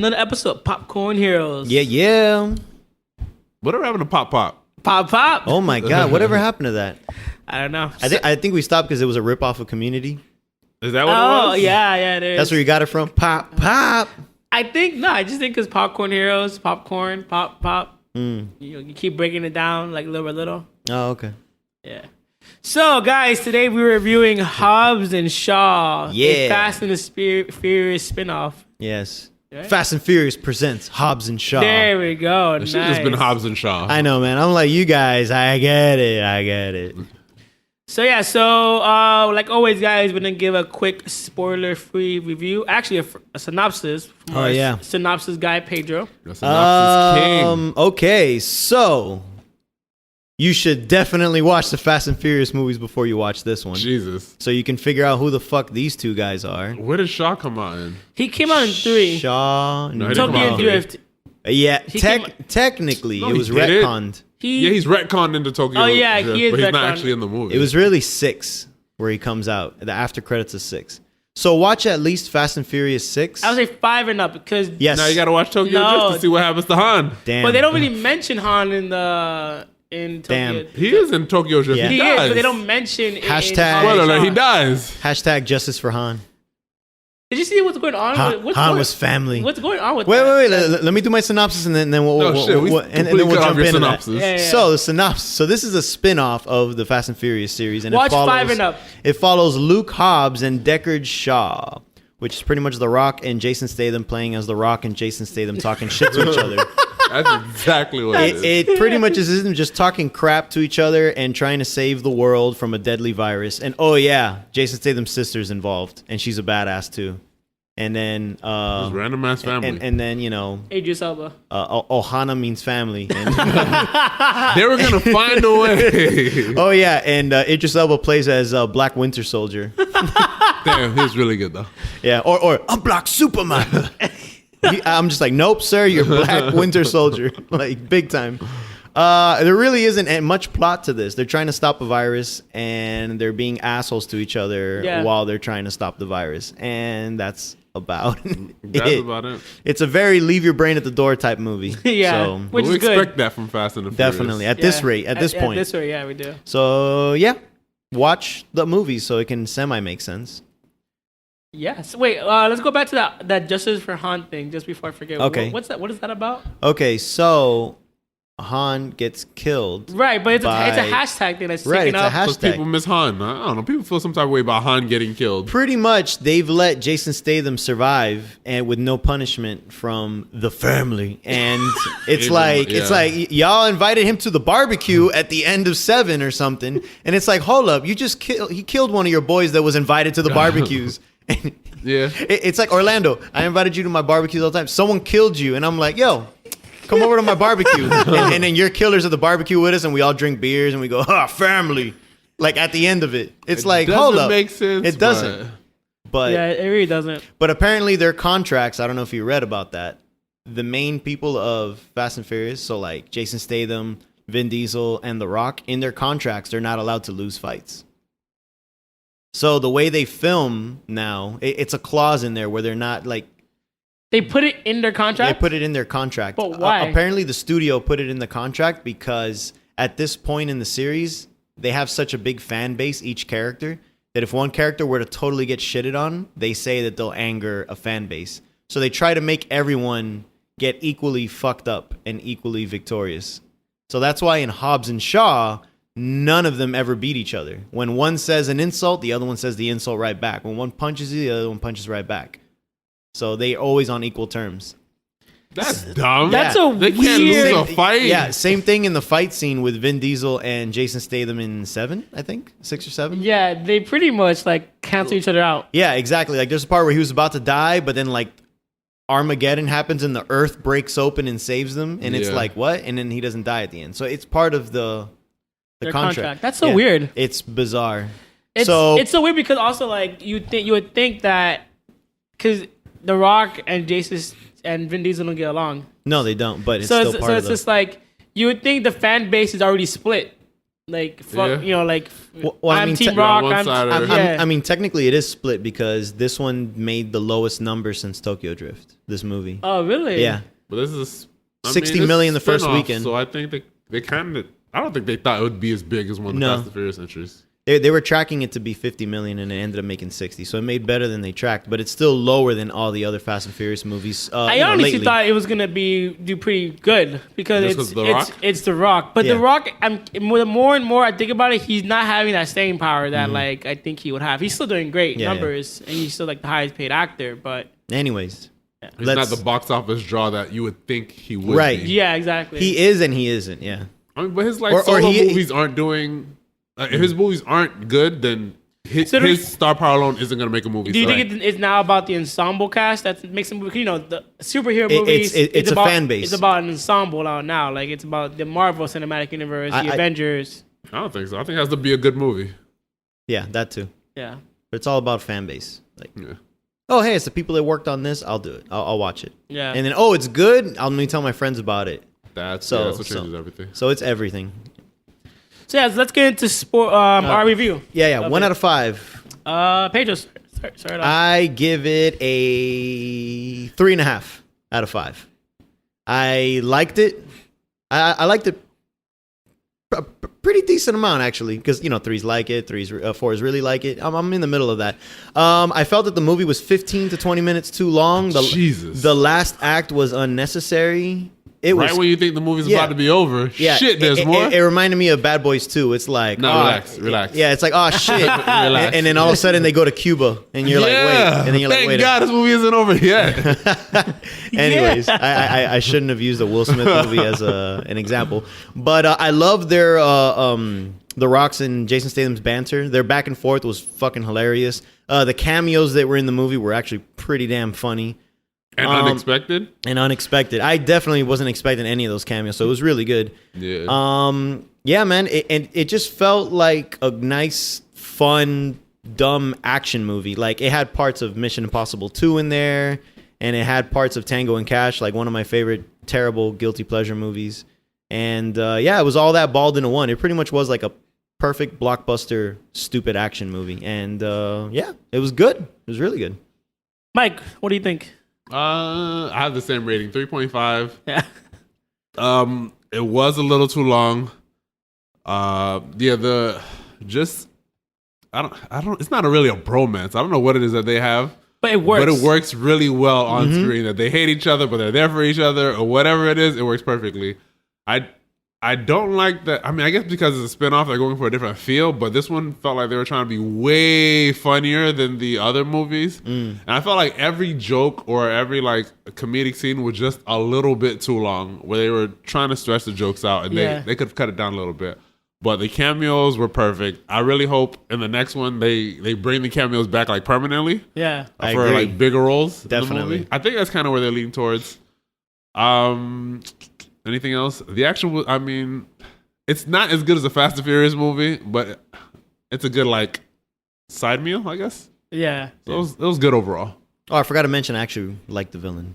to another episode of Popcorn Heroes. Yeah. Whatever happened to Pop? Pop. Oh my God, whatever happened to that? I don't know. I think we stopped because it was a ripoff of Community. Is that what it was? Oh, yeah, it is. That's where you got it from? Pop. I just think because Popcorn Heroes, popcorn, pop. You keep breaking it down like little by little. Oh, okay. Yeah. So, guys, today we're reviewing Hobbs and Shaw. Yeah. A Fast and the Furious spinoff. Yes. Right? Fast and Furious presents Hobbs and Shaw. There we go. It should have just been Hobbs and Shaw. I know, man. I'm like, you guys, I get it. So, like always, guys, we're going to give a quick spoiler-free review. Actually, a synopsis from our synopsis guy, Pedro. The synopsis king. Okay, so you should definitely watch the Fast and Furious movies before you watch this one. Jesus. So you can figure out who the fuck these two guys are. Where did Shaw come out in? He came out in 3. Shaw. No, he didn't come out Tokyo in Drift. Yeah, He came- technically, No, it he was didn't. retconned. He's retconned into Tokyo. Oh, yeah, Drift, he is but he's not retconned. actually in the movie. It was really 6 where he comes out. The after credits is 6. So watch at least Fast and Furious 6. I would say 5 and up because... Yes. Now you got to watch Tokyo Drift to see what happens to Han. Damn. But they don't really mention Han in Tokyo. Damn. He is in Tokyo Drift. Yeah. He He dies. is, but they don't mention it in Hashtag- Hobbs and Spoiler alert, Shaw. he dies. Hashtag justice for Han. Did you see what's going on? Han was family. What's going on with Wait. that? Let me do my synopsis and then we'll No, shit, we and then completely we'll cut off jump your into synopsis. that. Yeah. So the synopsis. So this is a spin-off of the Fast and Furious series, and Watch it follows 5 and up. It follows Luke Hobbs and Deckard Shaw, which is pretty much The Rock and Jason Statham playing as The Rock and Jason Statham talking shit to each other. That's exactly what it is. It pretty much is them just talking crap to each other and trying to save the world from a deadly virus. And oh yeah, Jason Statham's sister's involved, and she's a badass too. And then Just random ass family. and then you know Idris Elba. Ohana means family. And They were gonna find a way. oh yeah, and Idris Elba plays as Black Winter Soldier. Damn, he was really good though. Yeah, or I'm Black Superman. I'm just like, nope, sir, you're Black Winter Soldier, like big time. There really isn't much plot to this. They're trying to stop a virus, and they're being assholes to each other while they're trying to stop the virus, and that's about it. It's a very leave your brain at the door type movie. Yeah, so, which we is good. expect that from Fast and the Furious. definitely at this rate, at this point. At this rate, yeah, we do. So yeah, watch the movie so it can semi make sense. Yes. Wait. Let's go back to that Justice for Han thing just before I forget. Okay. What's that? What is that about? Okay, so Han gets killed. Right, but it's a by- hashtag thing that's Right, sticking it's a up. Because hashtag. people miss Han. I don't know. People feel some type of way about Han getting killed. Pretty much, they've let Jason Statham survive and with no punishment from the family, and it's like y'all invited him to the barbecue at the end of 7 or something, and it's like, hold up, he killed one of your boys that was invited to the barbecues. Yeah. It's like Orlando. I invited you to my barbecues all the time. Someone killed you, and I'm like, yo, come over to my barbecue, and then your killers at the barbecue with us, and we all drink beers, and we go, family. Like at the end of it, it's like, hold up, make sense. it doesn't. But Yeah, it really doesn't. But apparently their contracts, I don't know if you read about that. The main people of Fast and Furious, so like Jason Statham, Vin Diesel, and The Rock, in their contracts, they're not allowed to lose fights. So the way they film now, it's a clause in there where they're not like, They put it in their contract. they put it in their contract. But why? Apparently the studio put it in the contract because at this point in the series, they have such a big fan base, each character, that if one character were to totally get shitted on, they say that they'll anger a fan base. So they try to make everyone get equally fucked up and equally victorious. So that's why in Hobbs and Shaw, none of them ever beat each other. When one says an insult, the other one says the insult right back. When one punches you, the other one punches right back. So they're always on equal terms. That's dumb. That's Yeah. a They can't weird- lose a fight. Yeah, same thing in the fight scene with Vin Diesel and Jason Statham in 7, I think. 6 or 7? Yeah, they pretty much like cancel each other out. Yeah, exactly. Like there's a part where he was about to die, but then like Armageddon happens and the earth breaks open and saves them. And it's Yeah. like, what? And then he doesn't die at the end. So it's part of the Their contract. contract. That's so weird. It's bizarre. It's so so weird because also like you would think that because The Rock and Jason and Vin Diesel don't get along. no, they don't, but it's So still it's, part so of it's the... just like you would think the fan base is already split. I'm Team Rock. I mean, technically it is split because this one made the lowest number since Tokyo Drift. This movie. Oh, really? Yeah. But this is 60 million the first weekend. So I think they kind of. I don't think they thought it would be as big as one of the Fast and Furious entries. They were tracking it to be 50 million and it ended up making 60. So it made better than they tracked, but it's still lower than all the other Fast and Furious movies. I honestly thought it was gonna do pretty good because it's The Rock. But The Rock, the more and more I think about it, he's not having that staying power that like I think he would have. He's still doing great numbers and he's still like the highest paid actor. But anyways, he's not the box office draw that you would think he would. Right? Be. Yeah, exactly. He is and he isn't. Yeah. I mean, but his solo movies aren't doing. If his movies aren't good, then his star power alone isn't going to make a movie. Do you think it's now about the ensemble cast that makes them? The superhero movies. It's about, a fan base. It's about an ensemble now. Like it's about the Marvel Cinematic Universe, the Avengers. I don't think so. I think it has to be a good movie. Yeah, that too. Yeah, but it's all about fan base. Oh, hey, it's the people that worked on this. I'll do it. I'll watch it. Yeah. And then, it's good. Let me tell my friends about it. That's what changes everything. So it's everything. So let's get into sport. Our review. Yeah. 1 out of 5. Pedro, start off. I give it a 3.5 out of 5. I liked it. I liked it a pretty decent amount actually, because 3's like it, 4's really like it. I'm in the middle of that. I felt that the movie was 15 to 20 minutes too long. The last act was unnecessary. When you think the movie's about to be over, shit, there's more. It reminded me of Bad Boys 2. It's like, relax. Yeah, it's like, oh shit, and then all of a sudden they go to Cuba, and you're like, wait, and then you're like, wait. Thank God this movie isn't over yet. Anyways, I shouldn't have used a Will Smith movie as an example, but I love their The Rock's and Jason Statham's banter. Their back and forth was fucking hilarious. The cameos that were in the movie were actually pretty damn funny. And unexpected. I definitely wasn't expecting any of those cameos, so it was really good. Yeah. Yeah, man. It just felt like a nice, fun, dumb action movie. Like it had parts of Mission Impossible 2 in there, and it had parts of Tango and Cash, like one of my favorite terrible guilty pleasure movies. And it was all that balled into one. It pretty much was like a perfect blockbuster, stupid action movie. And it was good. It was really good. Mike, what do you think? I have the same rating, 3.5. Yeah. It was a little too long. I don't. It's not really a bromance. I don't know what it is that they have, but it works. But it works really well on screen. That they hate each other, but they're there for each other, or whatever it is. It works perfectly. I don't like that. I mean, I guess because it's a spinoff, they're going for a different feel. But this one felt like they were trying to be way funnier than the other movies. And I felt like every joke or every comedic scene was just a little bit too long, where they were trying to stretch the jokes out, and they could have cut it down a little bit. But the cameos were perfect. I really hope in the next one they bring the cameos back permanently. Yeah, for agree. Bigger roles. Definitely. In the movie. I think that's kind of where they're leaning towards. Anything else? The action was, it's not as good as a Fast and Furious movie, but it's a good side meal, I guess. Yeah. So it was good overall. Oh, I forgot to mention I actually liked the villain.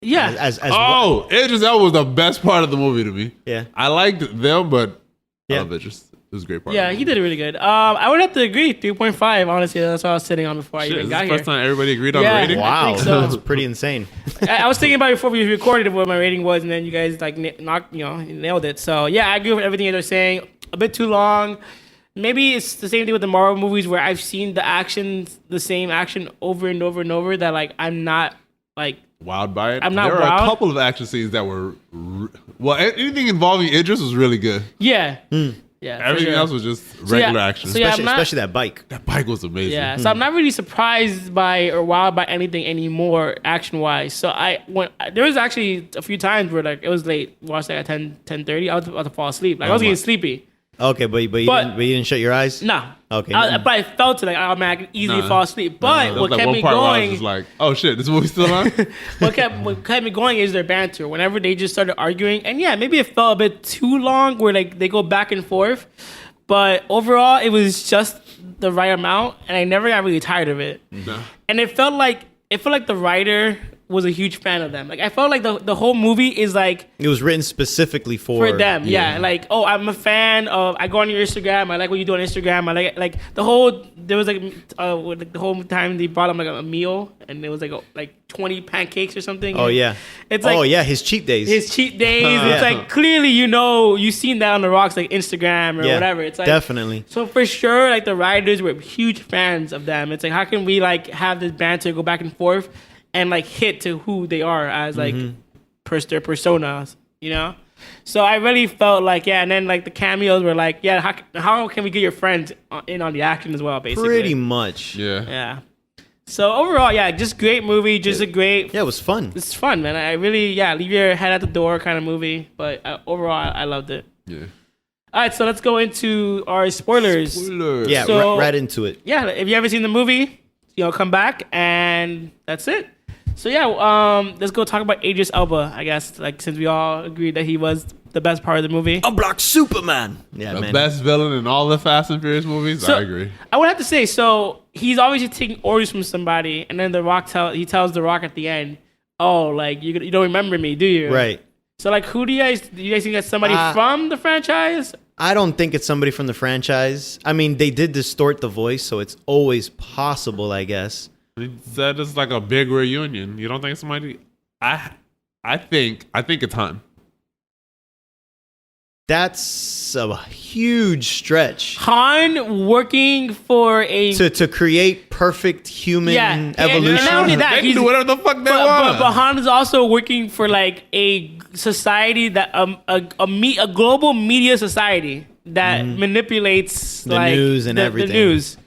Yeah. Idris Elba was the best part of the movie to me. Yeah. I liked them, but I love Idris. It was a great part. Yeah, he did it really good. I would have to agree, 3.5. Honestly, that's what I was sitting on before I even got here. This is the first time everybody agreed on the rating? Wow, so. That's pretty insane. I was thinking about it before we recorded what my rating was, and then you guys nailed it. So yeah, I agree with everything they're saying. A bit too long. Maybe it's the same thing with the Marvel movies where I've seen the same action over and over and over that I'm not wowed by it. I'm not There were wowed. a couple of action scenes that were anything involving Idris was really good. Yeah. Yeah, everything else was just regular action. Especially that bike. That bike was amazing. Yeah, so I'm not really surprised by or wowed by anything anymore action wise. So there was actually a few times where it was late, watched at 10:30. I was about to fall asleep. I was getting sleepy. Okay, but you didn't shut your eyes? No. Okay. But I felt it I could easily fall asleep. But what kept me going... Where I was just oh shit, this movie's still on? what kept me going is their banter. Whenever they just started arguing, and maybe it felt a bit too long where they go back and forth. But overall, it was just the right amount, and I never got really tired of it. No. And it felt like the writer was a huge fan of them. Like I felt like the whole movie is like It was written specifically for them. Yeah. Like, oh, I'm a fan of. I go on your Instagram. I like what you do on Instagram. I like the whole. There was like the whole time they brought him like a meal, and it was like 20 pancakes or something. Oh yeah. It's like his cheat days. his cheat days. Yeah. It's like clearly you've seen that on the Rock's like Instagram or whatever. It's like definitely. So for sure, like the writers were huge fans of them. It's like how can we like have this banter go back and forth and like hit to who they are as like their personas, you know? So I really felt like and then like the cameos were like how can we get your friends in on the action as well, basically. Pretty much. Yeah. So overall, just great movie, just a great. Yeah, it was fun. It's fun, man. I really leave your head at the door kind of movie, but overall I loved it. Yeah. All right, so let's go into our spoilers. Yeah, So- right into it. Yeah, if you haven't seen the movie, come back and that's it. So let's go talk about Idris Elba. I guess like since we all agreed that he was the best part of the movie. A block Superman. Yeah, The man. best villain in all the Fast and Furious movies. So, I agree. I would have to say, so he's obviously taking orders from somebody, and then The Rock tells The Rock at the end, "Oh, like you don't remember me, do you?" Right. So like, do you guys think that's somebody from the franchise? I don't think it's somebody from the franchise. I mean, they did distort the voice, so it's always possible, I guess. He said it's like a big reunion. You don't think somebody? I think it's Han. That's a huge stretch Han working for a to create perfect human and evolution. not only that, They can he's do whatever the fuck they want. but Han is also working for like a society that a global media society that manipulates The like news and everything. The news.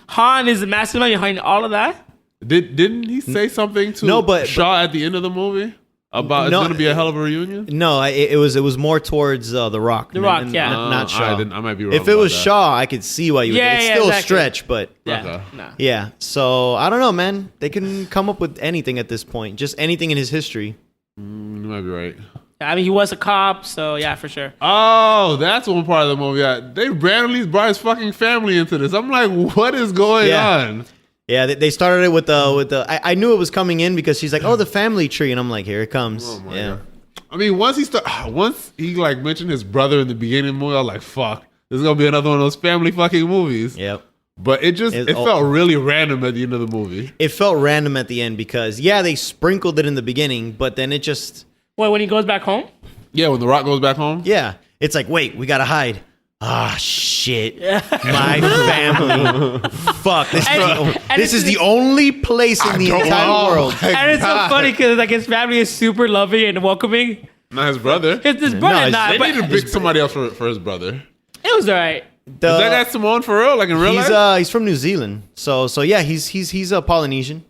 Han is the mastermind behind all of that. Didn't he say something to Shaw at the end of the movie about it's going to be a hell of a reunion? No, it was more towards The Rock. The Rock, yeah. Not Shaw. I might be wrong. If it was about that. Shaw, I could see why you would. It's still exactly. a stretch, but Yeah, Okay. no. yeah. So I don't know, man. They can come up with anything at this point. Just anything in his history. You might be right. I mean, he was a cop, so yeah, for sure. Oh, that's one part of the movie. They randomly brought his fucking family into this. I'm like, what is going on? Yeah, they started it with the. I knew it was coming in because she's like, "Oh, the family tree," and I'm like, "Here it comes." Oh my yeah, God. I mean, once he like mentioned his brother in the beginning of the movie, I was like, "Fuck, this is gonna be another one of those family fucking movies." yep. But it felt really random at the end of the movie. It felt random at the end because they sprinkled it in the beginning, but then it just Well, when he goes back home, Yeah, when The Rock goes back home. it's like, wait, we gotta hide. Ah, shit. My family. Fuck. This is the only place in the entire world. and it's so funny because like his family is super loving and welcoming. Not his brother. His brother, They but need to pick somebody else for his brother. it was alright. Is that guy Simone for real? Like in real life? He's from New Zealand. So yeah, he's a Polynesian.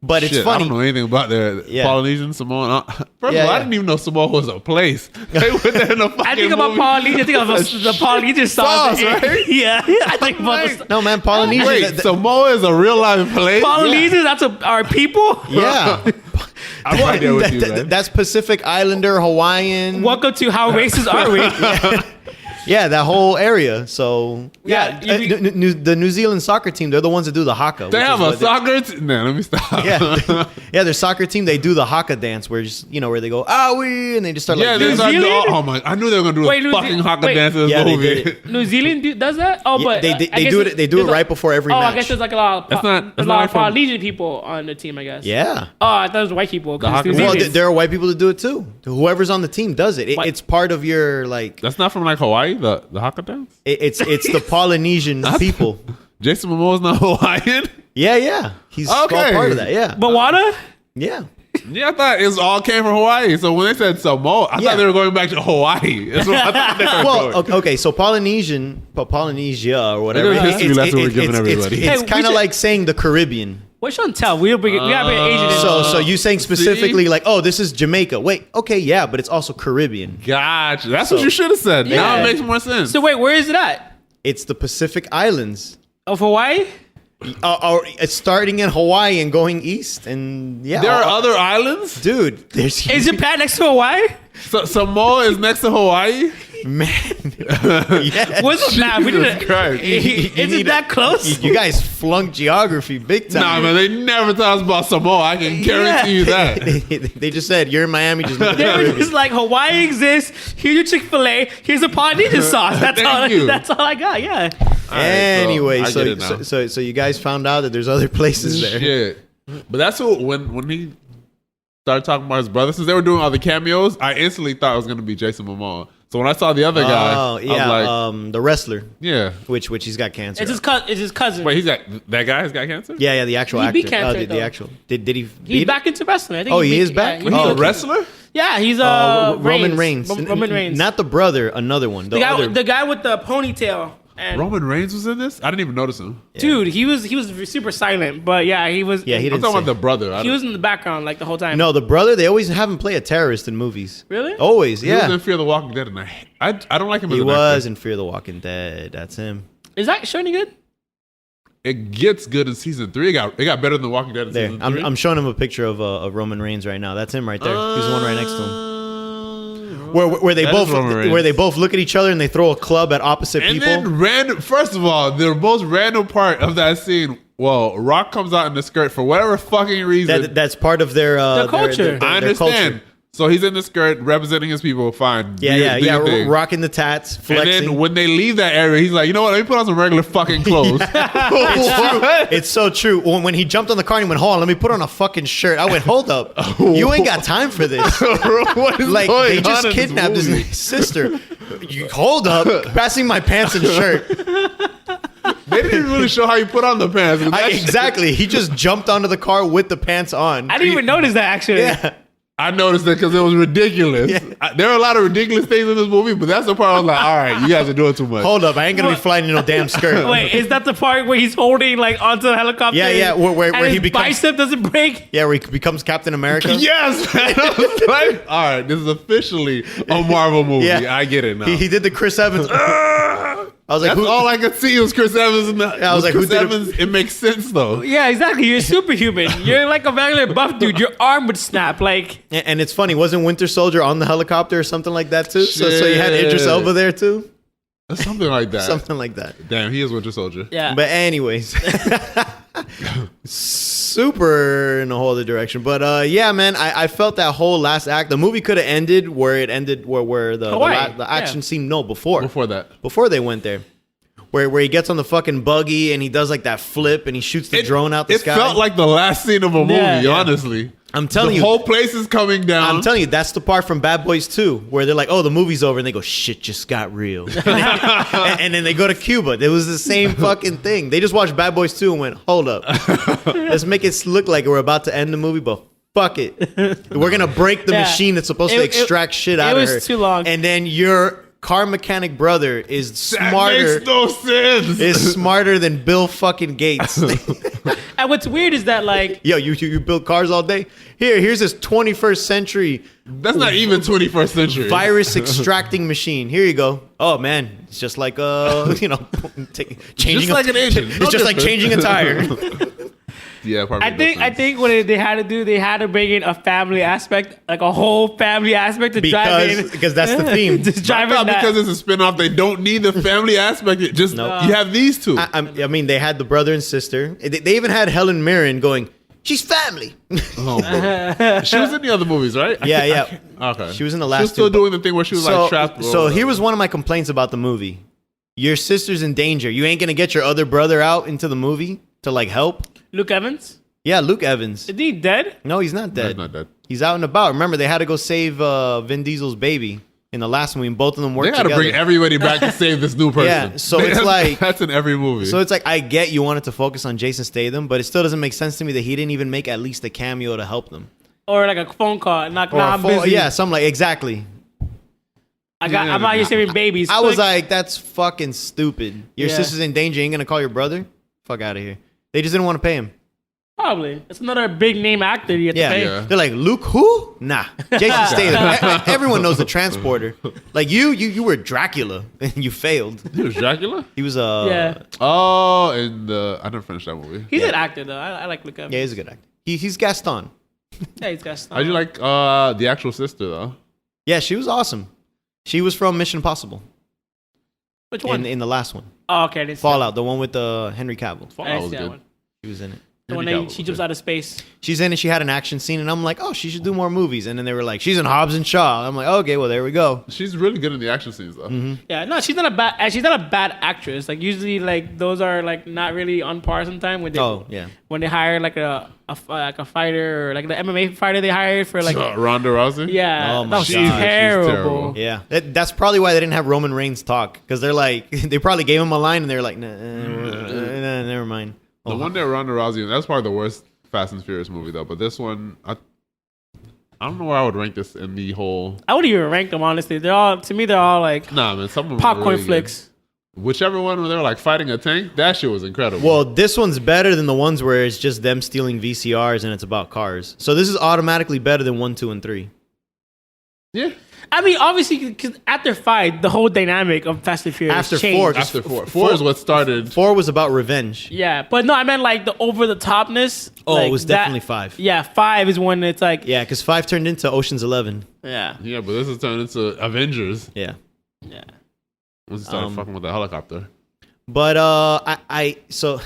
But it's Shit, funny. I don't know anything about their Polynesian Samoan. First of all, I didn't even know Samoa was a place. They went there in a fucking I think about movie. Polynesia. I think of the Polynesian sauce, right? Yeah, I think about the No, man, Polynesian. Wait, Samoa is a real life place? Polynesian. That's our people. Yeah. I'm right there with you, man. That's Pacific Islander, Hawaiian. Welcome to How Racist Are We? Yeah, that whole area. So Yeah, the New Zealand soccer team, they're the ones that do the haka. They which have is a what soccer team? No, let me stop. Yeah, their soccer team, they do the haka dance where just where they go we and they just start Yeah, like they doing- start doing, Zealand? oh my! I knew they were gonna do Wait, a fucking haka wait. dance in this Yeah, they movie. did it. New Zealand does that? Oh, Yeah, but they I do guess it. They do it right before every Oh, match. I guess there's like a lot of That's not of from- Polynesian people on the team. I guess. Yeah. Oh, I thought it was white people. 'cause hockey- it's New Well, Zealand. there are white people that do it too. Whoever's on the team does it. What? It's part of your like. That's not from like Hawaii, the haka dance. It's the Polynesian people. Jason Momoa's not Hawaiian. Yeah. He's all Okay. part of that. Yeah. Bawada? Yeah. Yeah, I thought it all came from Hawaii. So when they said Samoa, I Yeah. thought they were going back to Hawaii. That's what I thought they were Well, going. okay, so Polynesia or whatever. Look at the history lesson we're giving everybody. It's Hey, we kind of should- like saying the Caribbean. We shouldn't tell. We gotta bring an Asian in. So you saying specifically like, oh, this is Jamaica. Wait, okay, yeah, but it's also Caribbean. Gotcha. That's what you should have said. Now Yeah. it makes more sense. So wait, where is it at? It's the Pacific Islands. Of Hawaii? It's starting in Hawaii and going east, and yeah, there are other islands. dude. There's Is Japan next to Hawaii? So Samoa is next to Hawaii. Man, yes. What's the map? We Jesus didn't. Christ. Is it that close? You guys flunked geography big time. Nah, man, they never tell us about Samoa. I can guarantee you that. They just said you're in Miami. Just look at the They were Caribbean. just like, Hawaii exists. Here's your Chick-fil-A. Here's a Polynesian sauce. That's Thank you. That's all I got. Yeah. Anyway, I get it now. so you guys found out that there's other places there. Shit. But that's what when he started talking about his brother, since they were doing all the cameos, I instantly thought it was gonna be Jason Momoa. So when I saw the other guy, Oh yeah, I was like, the wrestler, yeah. which he's got cancer. It's his cousin. Wait, that guy has got cancer? Yeah, the actual He actor. beat cancer, the though. actual. Did he? He's beat back into wrestling. I think Oh, he he beat- is back? Yeah, He's Oh, a okay. wrestler? yeah, he's Roman Reigns. Roman Reigns. Not the brother. Another one. the other. guy with the ponytail. And Roman Reigns was in this? I didn't even notice him. dude, he was super silent, but yeah, he was. Yeah, he I'm didn't. talking about say. the brother. He was in the background like the whole time. No, the brother. They always have him play a terrorist in movies. Really? Always. He was Yeah. in Fear the Walking Dead, and I don't like him as He an was actor. in Fear the Walking Dead. That's him. Is that show any good? It gets good in season 3. It got better than The Walking Dead in There. season 3. I'm showing him a picture of Roman Reigns right now. That's him right there. He's the one right next to him. Where they That both is Roman Reigns. where they both look at each other and they throw a club at opposite And people. then first of all, the most random part of that scene, well, Rock comes out in the skirt for whatever fucking reason. That's part of their culture. I their understand. culture. So he's in the skirt representing his people, fine. Yeah, Do your thing. rocking the tats, And flexing. then when they leave that area, he's like, you know what? Let me put on some regular fucking clothes. It's so true. When he jumped on the car and he went, hold on, let me put on a fucking shirt. I went, hold up. You ain't got time for this. What is Like, going they on just in this kidnapped movie? his sister. You, hold up. Passing my pants and shirt. They didn't really show how you put on the pants. Exactly. He just jumped onto the car with the pants on. I didn't even notice that actually. Yeah. I noticed it because it was ridiculous. Yeah. There are a lot of ridiculous things in this movie, but that's the part I was like, all right, you guys are doing too much. Hold up. I ain't going to be flying in no damn skirt. Wait, is that the part where he's holding like onto the helicopter? Yeah, where and he his becomes- bicep doesn't break? Yeah, where he becomes Captain America. Yes, man. I was like, all right, this is officially a Marvel movie. Yeah. I get it now. He did the Chris Evans. I was like, That's who? all I could see was Chris Evans. I was like, who Chris did it? Evans? It makes sense though. Yeah, exactly. You're superhuman. You're like a regular buff dude. Your arm would snap. Like, And it's funny, wasn't Winter Soldier on the helicopter or something like that too? So you had Idris Shit. Elba there too? Something like that. Something like that. Damn, he is Winter Soldier. yeah. But anyways, super in a whole other direction. But yeah, man, I felt that whole last act. The movie could have ended where it ended, where the Hawaii. action Yeah. scene. No, Before that, before they went there, where he gets on the fucking buggy and he does like that flip and he shoots the drone out the sky. It felt like the last scene of a movie. Yeah. Honestly, I'm telling the you, whole place is coming down. I'm telling you, that's the part from Bad Boys 2 where they're like, oh, the movie's over. And they go, shit just got real. and then they go to Cuba. It was the same fucking thing. They just watched Bad Boys 2 and went, hold up. Let's make it look like we're about to end the movie, but fuck it. We're going to break the Yeah. machine that's supposed to extract shit out it of her. was too long. And then your car mechanic brother is that smarter. makes no sense. Is smarter than Bill fucking Gates. And what's weird is that like, Yo, you build cars all day? Here's this 21st century That's not even 21st century. virus extracting machine. Here you go. Oh man, it's just like changing. Just like an engine. It's No just like different. changing a tire. Yeah, probably. I think what they had to do, they had to bring in a family aspect, like a whole family aspect to drive in. because that's the theme. Just I drive in thought that. because it's a spinoff, they don't need the family aspect. It just Nope. you have these two. I mean, they had the brother and sister. They even had Helen Mirren going, "She's family." Oh, bro. She was in the other movies, right? Yeah. Okay. She was in the She last was still two, but- doing the thing where she was like trapped. So here was one of my complaints about the movie. Your sister's in danger. You ain't gonna get your other brother out into the movie to like help. Luke Evans? Yeah, Luke Evans. Is he dead? No, he's not dead. He's not dead. He's out and about. Remember, they had to go save Vin Diesel's baby in the last movie, and both of them They worked got to together. bring everybody back to save this new person. Yeah, so it's That's- like- that's in every movie. So it's like, I get you wanted to focus on Jason Statham, but it still doesn't make sense to me that he didn't even make at least a cameo to help them. Or like a phone call? Knock, Or a I'm full- busy. yeah, something like, exactly. I'm out here saving babies. I was Quick. like, that's fucking stupid. Your Yeah. sister's in danger. You ain't gonna call your brother? Fuck out of here. They just didn't want to pay him. Probably. It's another big name actor you have Yeah. to pay. Yeah. They're like, Luke who? Nah. Jason Statham. Everyone knows the transporter. Like you were Dracula and you failed. he was Dracula. He was Yeah. Oh, and I never finished that movie. He's Yeah. an actor, though. I like Luke Evans. Yeah, he's a good actor. He's Gaston. Yeah, he's got stuff. How'd you like the actual sister though? Yeah, she was awesome. She was from Mission Impossible Which one? in the last one. Oh, okay. I didn't see Fallout, the one with Henry Cavill. that one. I Fallout didn't was see that good. one. She was in it. The one Henry that Cavill she was jumps good. out of space. She's in it. She had an action scene, and I'm like, oh, she should do more movies. And then they were like, she's in Hobbs and Shaw. I'm like, okay, well, there we go. She's really good in the action scenes though. Yeah, no, she's not a bad actress. Like usually, like those are like not really on par sometimes when they hire like a fighter or like the MMA fighter they hired for like Ronda Rousey. yeah, Oh my that was God. She's terrible. terrible. Yeah, that's probably why they didn't have Roman Reigns talk, because they're like, they probably gave him a line, and they're like, nah, never mind. The one that Ronda Rousey, that's probably the worst Fast and Furious movie though. But this one, I don't know where I would rank this in the whole. I wouldn't even rank them honestly. They're all like Nah, man, some of them popcorn were really flicks. Good. Whichever one where they were like fighting a tank, that shit was incredible. Well, this one's better than the ones where it's just them stealing VCRs and it's about cars. So this is automatically better than 1, 2, and 3. yeah, I mean, obviously, because after 5, the whole dynamic of Fast and Furious After changed. 4, just after four is what started. 4 was about revenge. Yeah, but no, I meant like the over the topness. Oh, like it was definitely 5. Yeah, 5 is when it's like Yeah, because 5 turned into Ocean's 11. yeah. Yeah, but this is turned into Avengers. Yeah. Once it started fucking with the helicopter. But so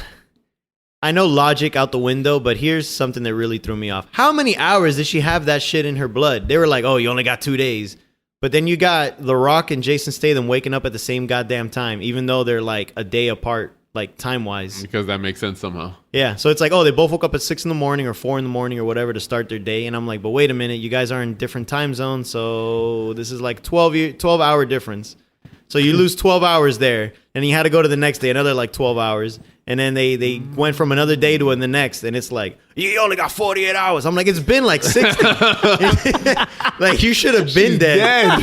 I know logic out the window, but here's something that really threw me off. How many hours did she have that shit in her blood? They were like, oh, you only got 2 days. But then you got The Rock and Jason Statham waking up at the same goddamn time, even though they're like a day apart, like time-wise. Because that makes sense somehow. Yeah, so it's like, oh, they both woke up at 6 in the morning or 4 in the morning or whatever to start their day. And I'm like, but wait a minute, you guys are in different time zones, so this is like 12-hour difference. So you lose 12 hours there, and you had to go to the next day, another like 12 hours. And then they went from another day to the next, and it's like, you only got 48 hours. I'm like, it's been like 60. Like, you should have been dead.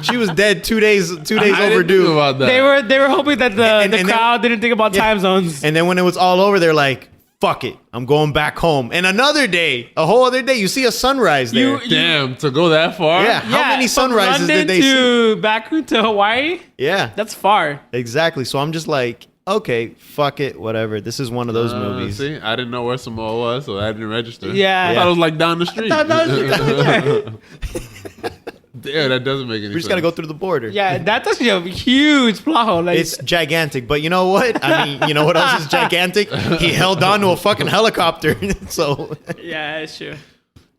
She was dead 2 days I didn't overdue. think about that. They were hoping that the crowd didn't think about time zones. And then when it was all over, they're like, fuck it, I'm going back home. And another day, a whole other day, you see a sunrise there. Damn, to go that far? Yeah. How many from sunrises London did they see? back to Hawaii? Yeah, That's far. exactly. So I'm just like, okay, fuck it, whatever. This is one of those movies. See, I didn't know where Samoa was, so I didn't register. Yeah. I thought it was like down the street. That was- Yeah, that doesn't make any sense. We just got to go through the border. yeah, that's actually a huge plot hole. Like, It's gigantic, but you know what? I mean, you know what else is gigantic? He held on to a fucking helicopter. So, yeah, it's true.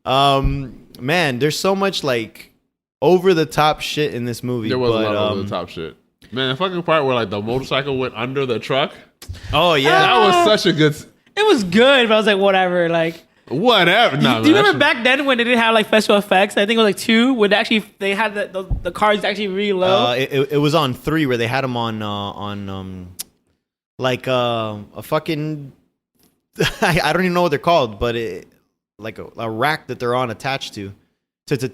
man, there's so much like over the top shit in this movie. There was but, a lot of over the top shit. Man, the fucking part where like the motorcycle went under the truck. Oh yeah, That was such a good. It was good, but I was like, whatever. Like, Whatever. Nah, do you man, remember back then when they didn't have like special effects? I think it was like 2 when they had the cars actually really low. it was on 3 where they had him on like a fucking I don't even know what they're called, but like a rack that they're on attached to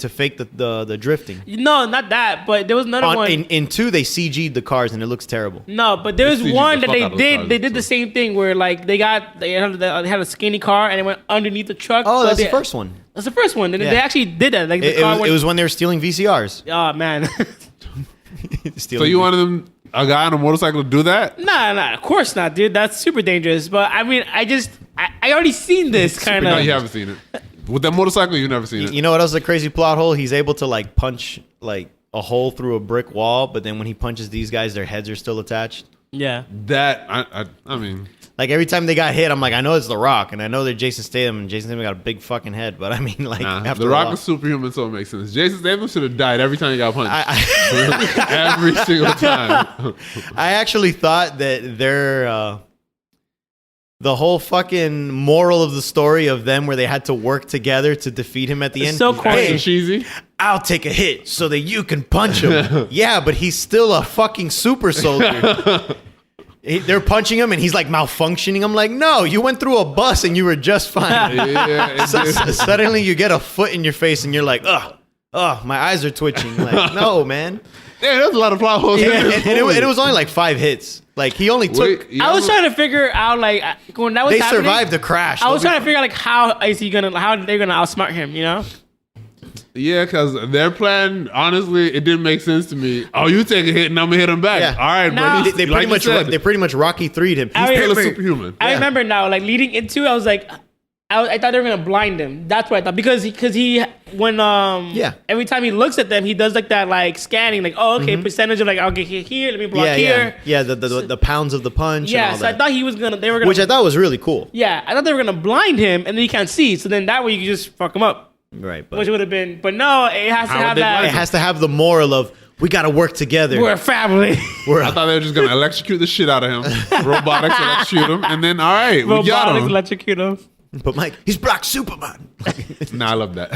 fake the drifting. No, not that. But there was another one. In 2 they CG'd the cars and it looks terrible. No, but there was CG'd one the that fuck out of the cars, they did the same thing where like they had a skinny car and it went underneath the truck. Oh, but that's they- the first one. That's the first one. They Yeah. actually did that. Like the It car was, went. it was when they were stealing VCRs. Oh man. So you wanted a guy on a motorcycle to do that? Nah, of course not, dude. That's super dangerous. But I mean, I already seen this kind No, of. you haven't seen it. With that motorcycle, you've never seen it. You know what else is a crazy plot hole? He's able to like punch like a hole through a brick wall, but then when he punches these guys, their heads are still attached. Yeah. That I mean, Like every time they got hit, I'm like, I know it's The Rock, and I know they're Jason Statham, and Jason Statham got a big fucking head. But I mean, like, after The a Rock while- is superhuman, so it makes sense. Jason Statham should have died every time he got punched. I Every single time. I actually thought that the whole fucking moral of the story of them where they had to work together to defeat him at the It's end. so corny. Hey, Cheesy. I'll take a hit so that you can punch him. Yeah, but he's still a fucking super soldier. They're punching him and he's like malfunctioning. I'm like, no, you went through a bus and you were just fine. Yeah, Suddenly you get a foot in your face and you're like, ugh, my eyes are twitching. Like, no, man. yeah, there's a lot of plot holes. in And this it movie. was only like 5 hits. Like he only took. Wait, you I was know- trying to figure out like when that was They happening. survived the crash. I was trying to figure out like how they're gonna outsmart him. You know. Yeah, because their plan, honestly, it didn't make sense to me. Oh, you take a hit and I'm gonna hit him back. Yeah. All right, Now- buddy. They Like pretty you said, much Rocky 3'd him. I he's mean- still a superhuman. I Yeah. remember now, like leading into, I was like, I thought they were gonna blind him. That's what I thought because he when every time he looks at them, he does like that like scanning, like okay, percentage of like okay here, let me block here. Yeah, the pounds of the punch. Yeah, and all so that. I thought they were gonna, Which I thought was really cool. Yeah, I thought they were gonna blind him, and then he can't see. So then that way you can just fuck him up. Right, Which would have been, but no, it has to How would have they that. blind It has to have the moral of we got to work together. We're a family. I thought they were just gonna electrocute the shit out of him. Robotics electrocute him, and then all right, we got Robotics him. electrocute him. But Mike, he's Black Superman. Nah, I love that.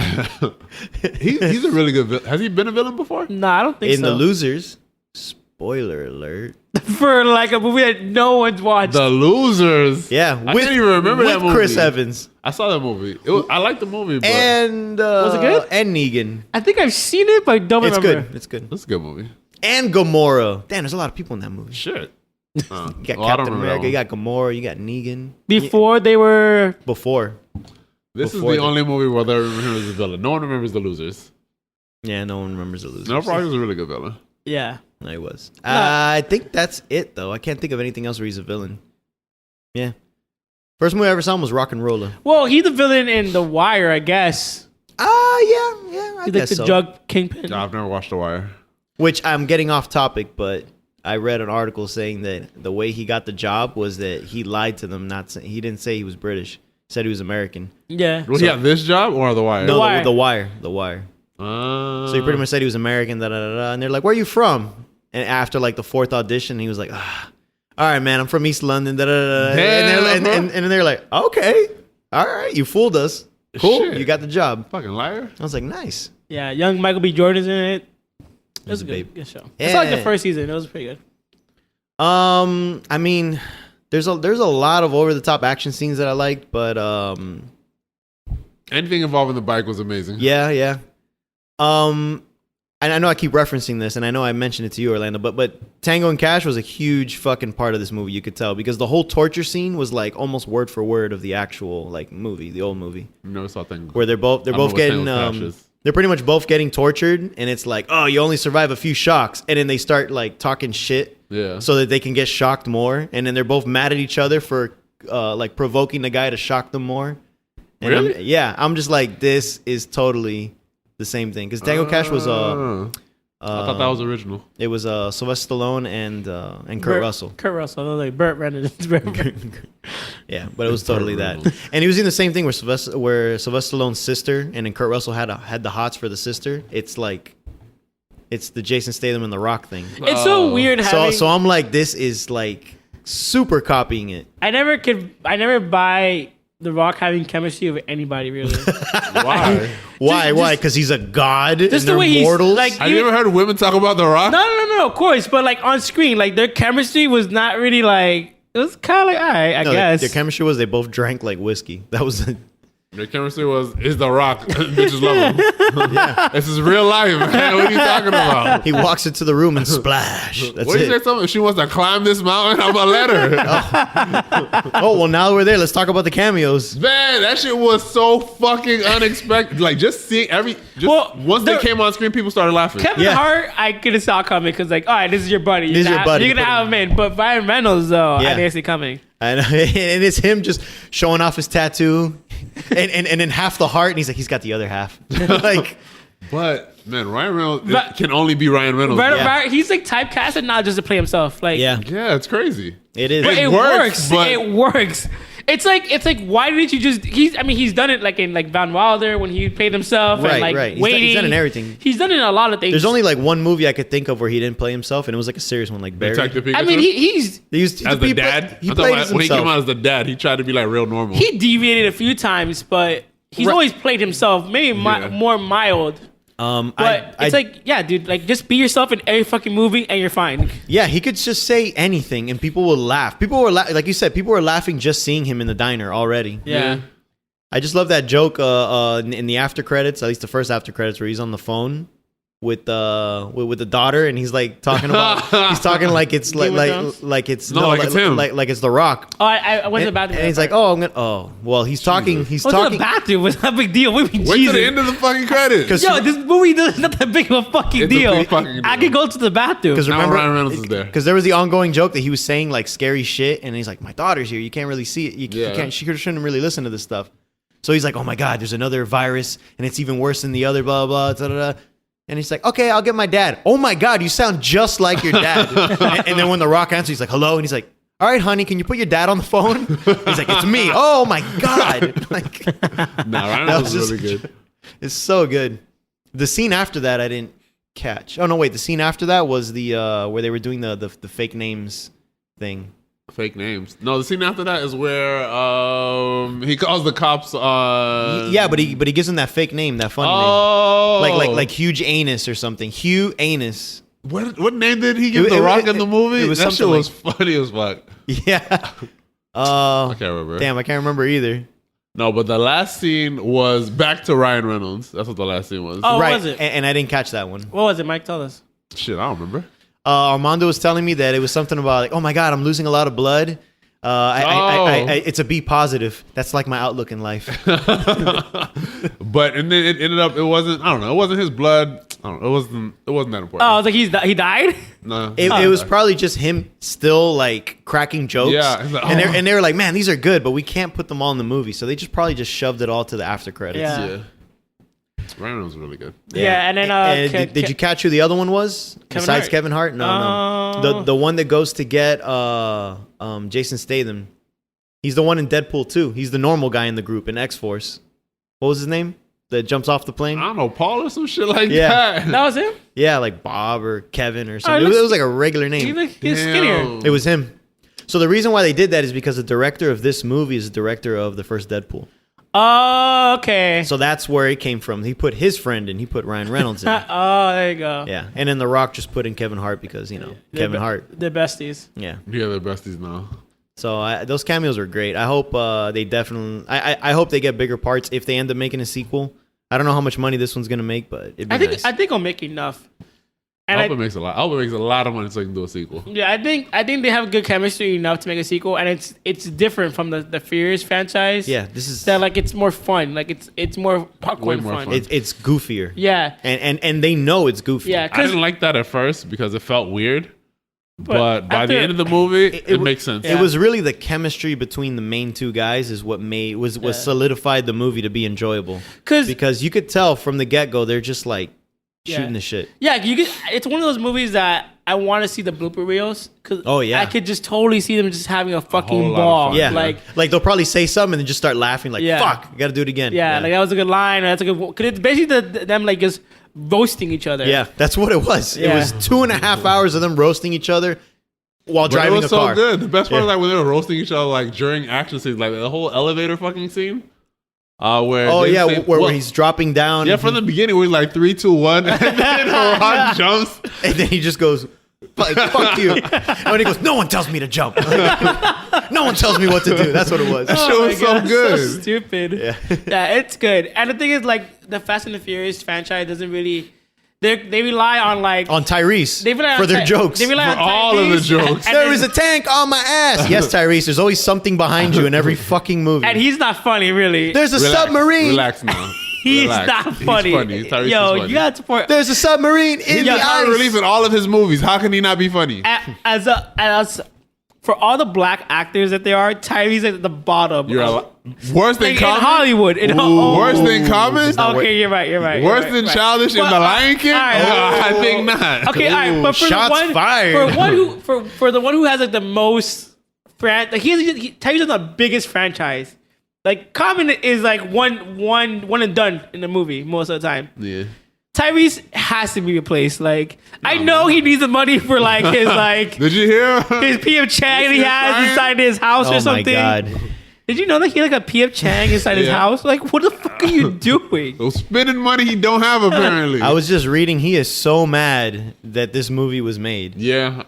He's a really good villain. Has he been a villain before? Nah, I don't think In so. The Losers, spoiler alert. For like a movie that no one's watched. The Losers. Yeah, I can't even remember that with movie. Chris Evans I saw that movie. I liked the movie, but and Was it good? And Negan. I think I've seen it, but I don't It's remember. good. It's good. it's a good movie. And Gamora. Damn, there's a lot of people in that movie. Shit. You got I don't Captain remember America. that You got Gamora. You got Negan. Before they were. Before. This is Before the the- only movie where they remember him as a villain. No one remembers The Losers. Yeah, no one remembers The Losers. No, probably was a really good villain. Yeah. No, he was. I think that's it, though. I can't think of anything else where he's a villain. Yeah. First movie I ever saw him was Rock and Roller. Well, he's the villain in The Wire, I guess. Yeah, I He's like guess the so. drug kingpin. I've never watched The Wire. Which I'm getting off topic, but I read an article saying that the way he got the job was that he lied to them. He didn't say he was British. He said he was American. Yeah. Was he at this job or The Wire? No, Wire. The Wire. The Wire. So he pretty much said he was American. And they're like, "Where are you from?" And after like the fourth audition, he was like, all right, man, I'm from East London. And then they're like, okay, all right, you fooled us. Cool, Shit. you got the job. Fucking liar. I was like, nice. Yeah. Young Michael B. Jordan's in it. It was a babe. good show. It's like the Yeah. first season. It was pretty good. I mean, there's a lot of over the top action scenes that I liked, but Anything involving the bike was amazing. yeah. And I know I keep referencing this, and I know I mentioned it to you, Orlando, but Tango and Cash was a huge fucking part of this movie. You could tell because the whole torture scene was like almost word for word of the actual like movie, the old movie, Never saw things. where they're both getting they're pretty much both getting tortured, and it's like, oh, you only survive a few shocks, and then they start like talking shit, Yeah. so that they can get shocked more, and then they're both mad at each other for like provoking the guy to shock them more. And Really? I'm just like, this is totally the same thing because Tango Cash was I thought that was original. it was Sylvester Stallone and Kurt Russell. Kurt Russell. I was like Burt Reynolds. Yeah, but it was totally that. And he was in the same thing where Sylvester Stallone's sister and then Kurt Russell had the hots for the sister. It's like it's the Jason Statham and The Rock thing. It's so weird having. So I'm like, this is like super copying it. I never buy The Rock having chemistry with anybody really. Why? Why? Just- Why? Because he's a god and Just the they're way he's mortals. like. Have you ever heard women talk about The Rock? No, of course. But like on screen, like their chemistry was not really like. It was kind of like, all right, I No, guess. their chemistry was they both drank like whiskey. That was Their chemistry is The Rock. Bitches love him. This is real life, man. What are you talking about? he walks into the room and splash. That's What do you say? it. Something? If she wants to climb this mountain, I'm gonna let her. Oh well, now we're there. Let's talk about the cameos. Man, that shit was so fucking unexpected. Like just seeing once they came on screen, people started laughing. Kevin Yeah. Hart, I could have saw coming because like, all right, this is your buddy. This is your buddy. You're gonna have him in. But Ryan Reynolds, though, Yeah. I didn't see coming. And it's him just showing off his tattoo, and then half the heart, and he's like, he's got the other half. Like, But man, Ryan Reynolds But- can only be Ryan Reynolds. He's like typecasted not just to play himself. Like, yeah, Yeah, it's crazy. it is. but it works, works. but- It works. It's like why didn't you just? He's done it like in like Van Wilder when he played himself and Right, like right. Waiting. He's done it in everything. He's done it in a lot of things. There's only like one movie I could think of where he didn't play himself, and it was like a serious one, like Barry. Detective Pikachu. I mean, he's as the dad. He I'm talking played about when he came himself. out as the dad, he tried to be like real normal. he deviated a few times, but he's Right. always played himself. Maybe Yeah. more mild. But it's like, yeah, dude, like just be yourself in every fucking movie and you're fine. yeah, he could just say anything, and people will laugh. People were like you said, people were laughing just seeing him in the diner already. Yeah. I just love that joke in the after credits, at least the first after credits, where he's on the phone with the daughter, and he's like talking about he's talking like it's Game of Thrones? like it's it's him. like it's The Rock. Oh, I went to the bathroom. And he's like, well, he's talking. He's what's in talking. the bathroom? What's that big deal? What do you mean, Wait Jesus? to the end of the fucking credits. 'Cause- Yo, this movie is not that big of a fucking It's a deal. big fucking I deal. could go to the bathroom. Because Now remember, Ryan Reynolds is there. Because there was the ongoing joke that he was saying like scary shit, and he's like, "My daughter's here. You can't really see it. You Yeah. can't. She shouldn't really listen to this stuff." So he's like, oh my God, there's another virus and it's even worse than the other, blah, blah, blah, da, da, da. And he's like, okay, I'll get my dad. Oh my God, you sound just like your dad. and then when The Rock answers, he's like, hello. And he's like, all right, honey, can you put your dad on the phone? He's like, it's me. Oh my God. Like, Ryan Reynolds was really good. It's so good. The scene after that, I didn't catch. Oh no, wait. The scene after that was the where they were doing the fake names thing. Fake names. No, the scene after that is where he calls the cops. Yeah, but he gives him that fake name, that funny name, like Huge Anus or something. Hugh Anus. What name did he give The Rock in the movie? That shit was funny as fuck. Yeah. I can't remember. Damn, I can't remember either. No, but the last scene was back to Ryan Reynolds. That's what the last scene was. Oh, right. what was it? And I didn't catch that one. What was it, Mike? Tell us. Shit, I don't remember. Armando was telling me that it was something about like, oh my God, I'm losing a lot of blood. It's a B positive. That's like my outlook in life. But and then it ended up. It wasn't. I don't know. It wasn't his blood. I don't know. It wasn't that important. Oh, I was like, he died? No. It was probably just him still like cracking jokes. Yeah. Like, and they were like, man, these are good, but we can't put them all in the movie. So they just probably just shoved it all to the after credits. Yeah. Ryan Reynolds was really good. Yeah, and then did you catch who the other one was besides Hart. Kevin Hart? No. The one that goes to get Jason Statham. He's the one in Deadpool 2. He's the normal guy in the group in X-Force. What was his name? That jumps off the plane? I don't know, Paul or some shit like Yeah. that. that was him? Yeah, like Bob or Kevin or something. looks- It was like a regular name. He's skinnier. It was him. So the reason why they did that is because the director of this movie is the director of the first Deadpool. Oh, okay. So that's where it came from. He put his friend in. He put Ryan Reynolds in. Oh, there you go. Yeah. And then The Rock just put in Kevin Hart because, Kevin Hart. They're besties. Yeah. Yeah, they're besties now. So those cameos are great. I hope they definitely... I hope they get bigger parts if they end up making a sequel. I don't know how much money this one's going to make, but it'd be nice. I think it'll make enough. I hope it makes a lot. I hope it makes a lot of money so they can do a sequel. Yeah, I think they have good chemistry enough to make a sequel, and it's different from the Furious franchise. Yeah, this is... That like it's more fun. Like it's more popcorn Way more fun. fun. It's goofier. Yeah. And they know it's goofy. Yeah, I didn't like that at first because it felt weird. But by the after- end of the movie, it makes sense. It was really the chemistry between the main two guys is what solidified the movie to be enjoyable. Because you could tell from the get-go they're just like shooting the shit. Yeah, it's one of those movies that I want to see the blooper reels. Oh, yeah. I could just totally see them just having a fucking whole lot of ball. fun. Yeah, like they'll probably say something and then just start laughing like, Yeah. fuck, I gotta do it again. yeah, like that was a good line. Or that's a good. Because it's basically them like just roasting each other. Yeah, that's what it was. Yeah. It was 2.5 hours of them roasting each other while But driving it was a car. so good. The best part Yeah. was like when they were roasting each other, like during action scenes, like the whole elevator fucking scene. Where Oh they yeah, say- where well, he's dropping down. yeah, from the beginning, we're like 3, 2, 1, and then the Rock jumps. And then he just goes, fuck you. And when he goes, no one tells me to jump. No one tells me what to do. That's what it was. That shit Oh was my so God, good. So stupid. Yeah. Yeah, it's good. And the thing is, like, the Fast and the Furious franchise doesn't really. They rely on like On Tyrese they rely for on their Ty- jokes. They rely For on all of the Tyrese, jokes. and There then- is a tank on my ass. Yes, Tyrese. There's always something behind you in every fucking movie. and he's not funny, really. There's a Relax. submarine. Relax now. He's Relax. not funny. He's funny. Tyrese Yo, is funny. you got to support. There's a submarine in He's the not ice. releasing all of his movies. How can he not be funny? As for all the black actors that they are, Tyrese at the bottom. You're a lot worse than in Common. Hollywood. Worse than Common. Okay, you're right. Worse than Childish in But, The Lion King. all right. I think not. Okay, all right, but for Shots the one, fired. for one who for the one who has like the most like Tyrese is the biggest franchise. Like Common is like one and done in the movie most of the time. Yeah. Tyrese has to be replaced. Like I know he needs the money for like his like Did you hear? his P.F. Chang that he Is he has crying? inside his house or Oh my something. god. Did you know that he had like a P.F. Chang inside his Yeah. house? Like what the fuck are you doing? So spending money he don't have apparently. I was just reading. He is so mad that this movie was made. Yeah.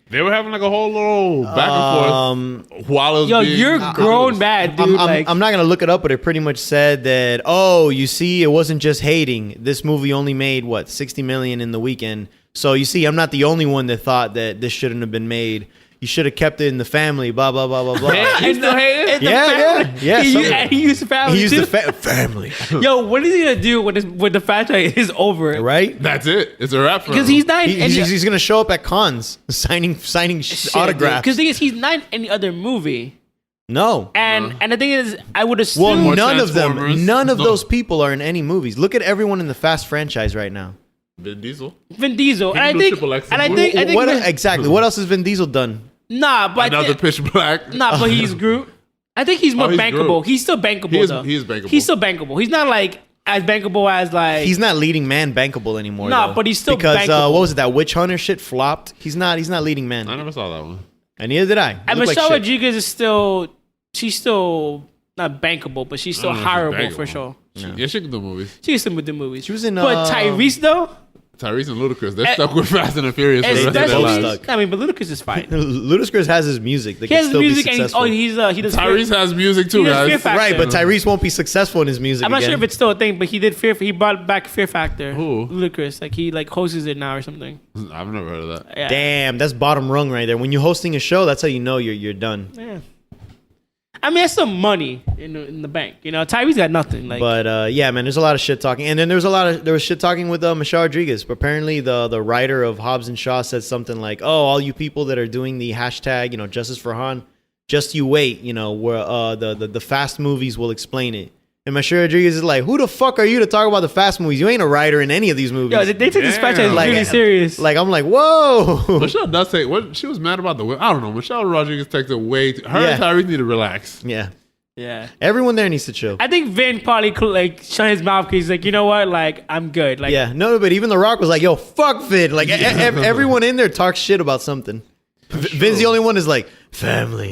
They were having like a whole little back and forth while it was Yo, being you're grown man, dude. I'm not gonna look it up, but it pretty much said that. Oh, you see, it wasn't just hating. This movie only made what 60 million in the weekend. So you see, I'm not the only one that thought that this shouldn't have been made. You should have kept it in the family. Blah blah blah blah blah. And the Yeah. He used family. He used too. the family, Yo, what is he gonna do when the franchise is over? right? That's it. It's a wrap for Because him. he's not. He's gonna show up at cons signing autographs. Because the thing is, he's not in any other movie. No. And the thing is, I would assume. Well, More none of them. Transformers. None of No. those people are in any movies. Look at everyone in the Fast franchise right now. Vin Diesel. Vin Diesel, He and I can do think, Triple X and I and think, I think, What Vin- exactly? What else has Vin Diesel done? nah, but Another Pitch Black. nah, but he's Groot. I think he's more he's bankable. Groot. He's still bankable He is- though. he is bankable. He's still bankable. He's not like as bankable as like. He's not leading man bankable anymore. Nah, though. but he's still because bankable. what was it? That Witch Hunter shit flopped. He's not leading man. I never saw that one. And neither did I. It and looked Michelle like shit. Rodriguez is still. She's still not bankable, but she's still I don't know if she's hireable for bankable. sure. Yeah, she can do movies. She used to do movies. She was in, But Tyrese though, Tyrese and Ludacris, they're stuck with Fast and the Furious for the rest of their especially. lives. stuck. I mean, but Ludacris is fine. Ludacris has his music. That He can has still music be and successful. he does. Tyrese has music too, He does guys. Fear Factor. Right, but Tyrese won't be successful in his music I'm not again. sure if it's still a thing, but he did Fear. He brought back Fear Factor. Who? Ludacris, like he like hosts it now or something. I've never heard of that. Yeah. Damn, that's bottom rung right there. When you're hosting a show, that's how you know you're done. Yeah. I mean, that's some money in the bank. You know, Tyrese got nothing. Like, But yeah, man, there's a lot of shit talking, and then there was shit talking with Michelle Rodriguez. But apparently, the writer of Hobbs and Shaw said something like, "Oh, all you people that are doing the hashtag, Justice for Han, just you wait. Where the Fast movies will explain it." And Michelle Rodriguez is like, "Who the fuck are you to talk about the Fast movies? You ain't a writer in any of these movies." yo, they took this Damn. franchise Like- really serious. Like I'm like, whoa. Michelle does take what she was mad about I don't know. Michelle Rodriguez takes it way too. Her Yeah. and Tyrese need to relax. Yeah, yeah. everyone there needs to chill. I think Vin probably could like shut his mouth because he's like, you know what, like I'm good. Like, Yeah, no, but even The Rock was like, "Yo, fuck Vin." Like everyone in there talks shit about something. Vin's the only one is like family,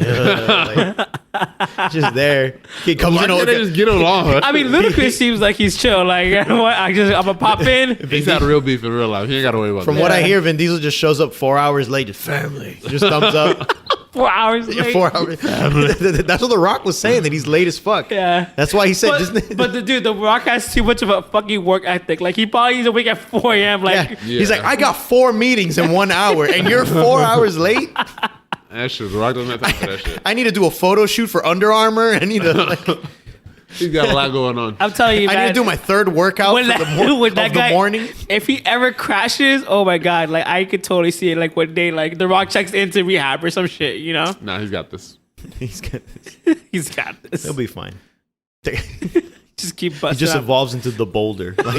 just there. He comes Why in. can't they just get along? I mean, Ludacris seems like he's chill. Like, you know what? I'm gonna pop in. He's had real beef in real life. He ain't got to worry about From that. what I hear, Vin Diesel just shows up 4 hours late. Just family, just thumbs up. 4 hours late. 4 hours. That's what The Rock was saying, that he's late as fuck. Yeah. That's why he said. But the dude, The Rock has too much of a fucking work ethic. Like he probably needs to wake at 4 a.m. Like, yeah. He's like, "I got 4 meetings in 1 hour, and you're 4 hours late. That shit, The Rock doesn't have time for that shit. I need to do a photo shoot for Under Armour. I need to like, He's got a lot going on. I'm telling you, I man. need to do my 3rd workout when for that, the, when that of the guy, morning." if he ever crashes, oh my god, like I could totally see it. Like one day, like The Rock checks into rehab or some shit. You know, Nah, he's got this. He's good. he's got this. He'll be fine. Just keep He busting. just out. evolves into the boulder. Like,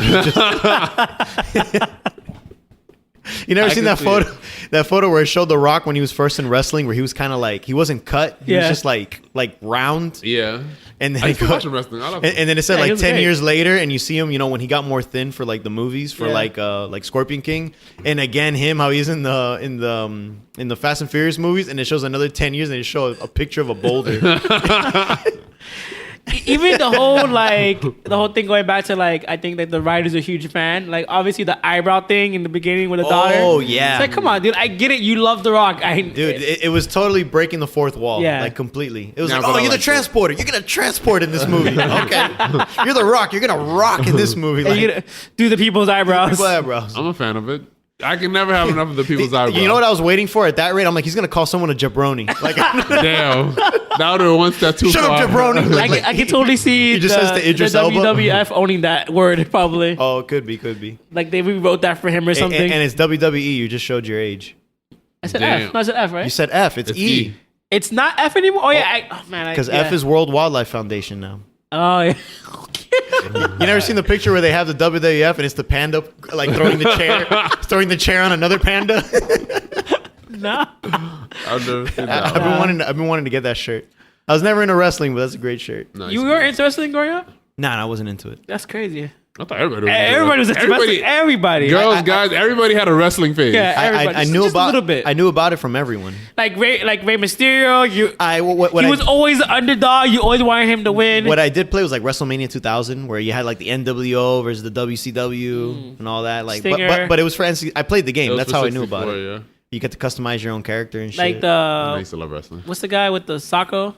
you never I seen can that see photo? it. That photo where it showed The Rock when he was first in wrestling, where he was kind of like, he wasn't cut. He was Yeah. just like round. Yeah. And then I used to it go- watch him wrestling. I love and then it said Yeah, he like was 10 great. years later, and you see him, when he got more thin for like the movies for Yeah. like Scorpion King, and again him how he's in the Fast and Furious movies, and it shows another 10 years, and it shows a picture of a boulder. Even the whole thing going back to like, I think that the writer's a huge fan. Like obviously the eyebrow thing in the beginning with the daughter. Oh, yeah. It's like, come on, dude, I get it. You love The Rock, Dude, it was totally breaking the fourth wall. Yeah. Like completely. It was Yeah, like, but "Oh, I you're the like it. transporter. You're gonna transport in this movie. Okay. You're the Rock. You're gonna rock in this movie." And Like, you gotta do the people's eyebrows. people eyebrows. I'm a fan of it. I can never have enough of the people's eyebrows. You know what I was waiting for at that rate? I'm like, he's gonna call someone a jabroni. Like, Damn. That would have one step too shut far. up, jabroni. I can totally see He just the, says the Idris Elba. WWF owning that word probably. Oh, it could be. Like they rewrote that for him or something. And it's WWE. You just showed your age. I said Damn. F. No, I said F, right? You said F. It's E. It's not F anymore. Oh yeah. Oh man. Because yeah. F is World Wildlife Foundation now. Oh yeah. You never seen the picture where they have the WWF and it's the panda like throwing the chair on another panda? No. I've never seen that. I've been wanting to get that shirt. I was never into wrestling, but that's a great shirt. Nice. You were interested in growing up? Nah, I wasn't into it. That's crazy. I thought everybody was. Everybody was into wrestling. Everybody. Girls, guys, everybody had a wrestling phase. Yeah, everybody. I Just- knew just about a little bit. I knew about it from everyone. like Rey Mysterio. He was always the underdog. You always wanted him to win. What I did play was like WrestleMania 2000, where you had like the NWO versus the WCW and all that. Like, Stinger. but it was for NC. I played the It game. was That's for how I knew about 64, it. Yeah. You get to customize your own character and shit. like I the used to love wrestling. what's the guy with the Socko?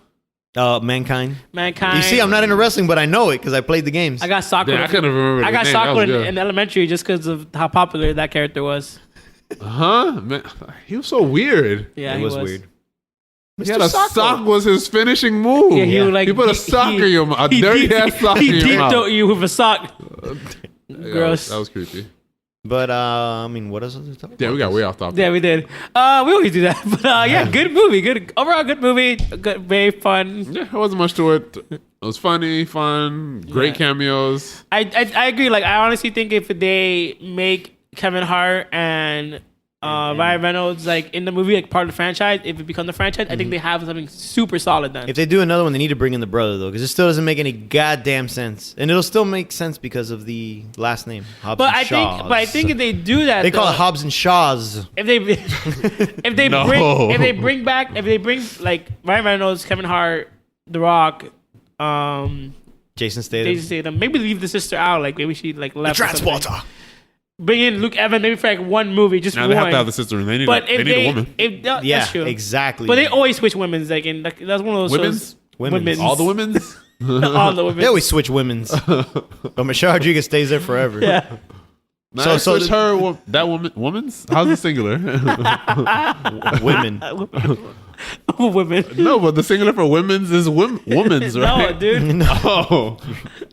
Mankind. Mankind. You see, I'm not into wrestling, but I know it because I played the games. I got Socko. Yeah, I couldn't remember. I got his name. That Socko was in, good. in elementary just because of how popular that character was. Huh? Man, he was so weird. Yeah, it he was weird. He had a Socko. sock was his finishing move. Yeah, he would like he put a sock in your mouth. A dirty ass sock in He your deep mouth. throat you with a sock. Yeah, Gross. That was creepy. But I mean, what else was we talking about? Yeah, we got way off topic. Yeah, we did. We always do that. But yeah, good movie. Good overall, good movie. Good, very fun. Yeah, there wasn't much to it. It was funny, fun, great cameos. I agree. Like, I honestly think if they make Kevin Hart and Ryan Reynolds like in the movie, like part of the franchise, if it becomes a franchise, I think they have something super solid then. If they do another one, they need to bring in the brother though, because it still doesn't make any goddamn sense, and it'll still make sense because of the last name, Hobbs and Shaw. But I think if they do that, they call it Hobbs and Shaws. If they No. bring like Ryan Reynolds, Kevin Hart, The Rock, Jason Statham. Jason Statham, maybe leave the sister out. Like maybe she like left. or something. Transporter. Bring in Luke Evans maybe for like one movie, just Now one. they have to have the sister, and they need, But they need a woman. Yeah, that's true. exactly. But they always switch women's. Like, and like, that's one of those Women's? shows. Women's. All the women's? All the women. They always switch women's, but Michelle Rodriguez stays there forever. Yeah. So switch her, that woman's? How's the singular? Women. Women. No, but the singular for women's is women's, right? No, dude. Oh.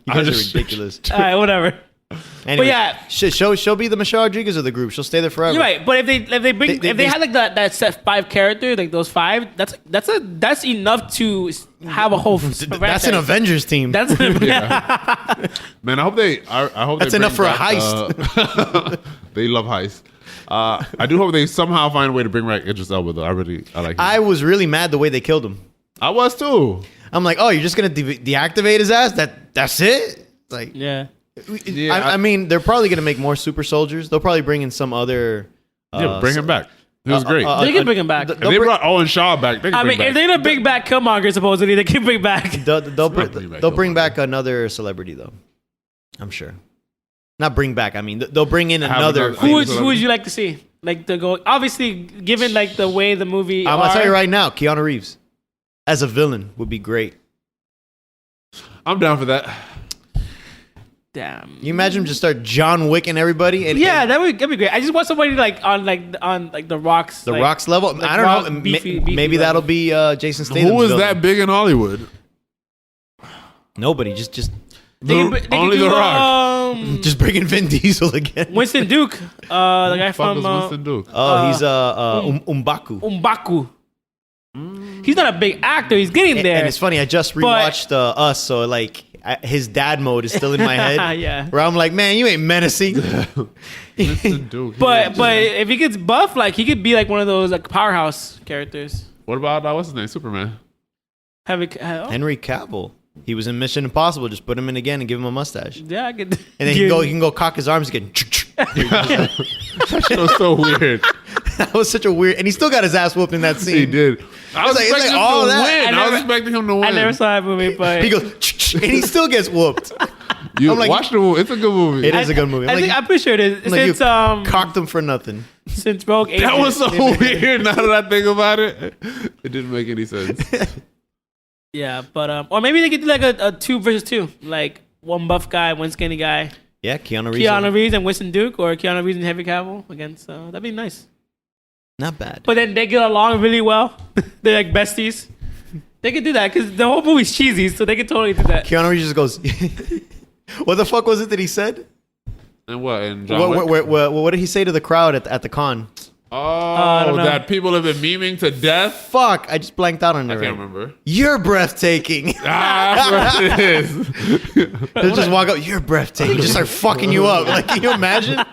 You guys are ridiculous. All right, whatever. Anyways, yeah. she'll be the Michelle Rodriguez of the group. She'll stay there forever. You're right, but if they had like that set 5 characters, like those 5, that's enough to have a whole. That's an Avengers team. That's Yeah. Man, I hope That's they enough bring for a back, heist. They love heists. I do hope they somehow find a way to bring back Idris Elba though. I like him. I was really mad the way they killed him. I was too. I'm like, oh, you're just gonna deactivate his ass? That's it? Like, yeah. I mean, they're probably gonna make more super soldiers. They'll probably bring in some other. Bring him back. It was great. They can bring him back. If they brought Owen Shaw back, they can I bring mean, if back. they're gonna bring back Killmonger, supposedly they can bring back. They'll bring back another celebrity though. I'm sure. Not bring back. I mean, they'll bring in another. Who would you like to see? Like to go? Obviously, given like the way the movie. I'm gonna tell you right now, Keanu Reeves as a villain would be great. I'm down for that. Damn. You imagine him just start John Wick and everybody? And, Yeah, that'd be great. I just want somebody like on the Rocks. the like, Rock's level. like I don't Rock, know. beefy Maybe level. that'll be Jason Statham. Who is that big in Hollywood? Nobody. Just Only The Rock. just bring in Vin Diesel again. Winston Duke, the guy Fuck from is Winston Duke. Oh, he's Umbaku. Umbaku. He's not a big actor. He's getting there. And it's funny. I just rewatched Us, so like his dad mode is still in my head. Yeah. Where I'm like, man, you ain't menacing. Winston Duke. But if he gets buff, like he could be like one of those like powerhouse characters. What about what's his name? Superman. Henry Cavill. He was in Mission Impossible. Just put him in again and give him a mustache. Yeah, I could. And then he can go cock his arms again. That shit was so weird. That was such a weird. And he still got his ass whooped in that scene. He did. I was like- it's expecting like him all to that. win. I was expecting him to win. I never saw that movie, but He goes, and he still gets whooped. You I'm like- watch the movie. It's a good movie. It is a good movie. I'm pretty sure it is. I'm like, Since you cocked him for nothing. since Rogue Agent. That was so weird. Now that I think about it, it didn't make any sense. Yeah, but or maybe they could do like a 2 versus 2, like one buff guy, one skinny guy. Yeah, Keanu Reeves. Keanu Reeves and Winston Duke, or Keanu Reeves and Henry Cavill against. That'd be nice. Not bad. But then they get along really well. They're like besties. They could do that because the whole movie's cheesy, so they could totally do that. Keanu Reeves just goes, what the fuck was it that he said? And what? And John Wick? What did he say to the crowd at the con? I don't know. That people have been memeing to death. Fuck, I just blanked out on it. I can't remember. You're breathtaking. That's what it is. They'll just walk up, you're breathtaking. Just start fucking you up. Like, can you imagine?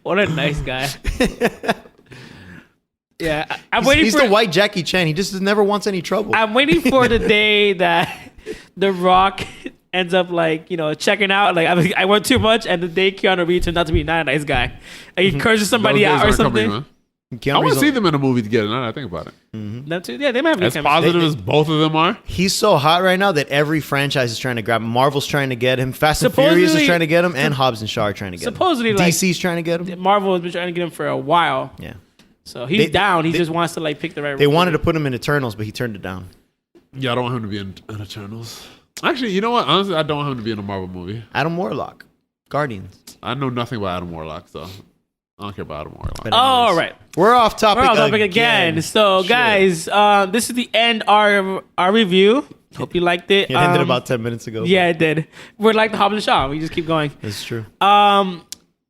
What a nice guy. Yeah, I'm waiting He's for the white Jackie Chan. He just never wants any trouble. I'm waiting for the day that The Rock ends up like checking out. Like I went too much, and the day Keanu Reeves turned out to be not a nice guy. Like he curses somebody Those days out or aren't something. coming, man. Keanu I want Reeves to see them in a movie together. Now that I think about it. Them too. Yeah, they might have good As chemistry. positive as both of them are. He's so hot right now that every franchise is trying to grab him. Marvel's trying to get him. Fast and Furious is Supposedly- trying to get him. And Hobbs and Shaw are trying to get him. Supposedly, like DC's trying to get him. Marvel has been trying to get him for a while. Yeah. So he's They- down. He they- just wants to like pick the right. They wanted to put him in Eternals, but he turned it down. Yeah, I don't want him to be in Eternals. Actually, you know what? Honestly, I don't want him to be in a Marvel movie. Adam Warlock. Guardians. I know nothing about Adam Warlock, so I don't care about Adam Warlock. But All anyways, right. We're off topic, We're on topic again. So, Shit. guys, this is the end of our review. Hope you liked it. It ended about 10 minutes ago. Yeah, it did. We're like the Hobbs and Shaw. We just keep going. That's true.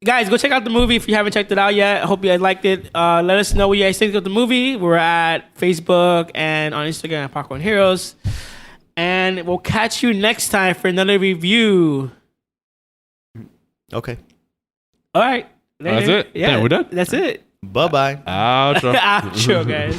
guys, go check out the movie if you haven't checked it out yet. I hope you guys liked it. Let us know what you guys think of the movie. We're at Facebook and on Instagram at Popcorn Heroes. And we'll catch you next time for another review. Okay. All right. That's it. Yeah, Damn, we're done. That's it. Bye-bye. Outro. Outro, guys.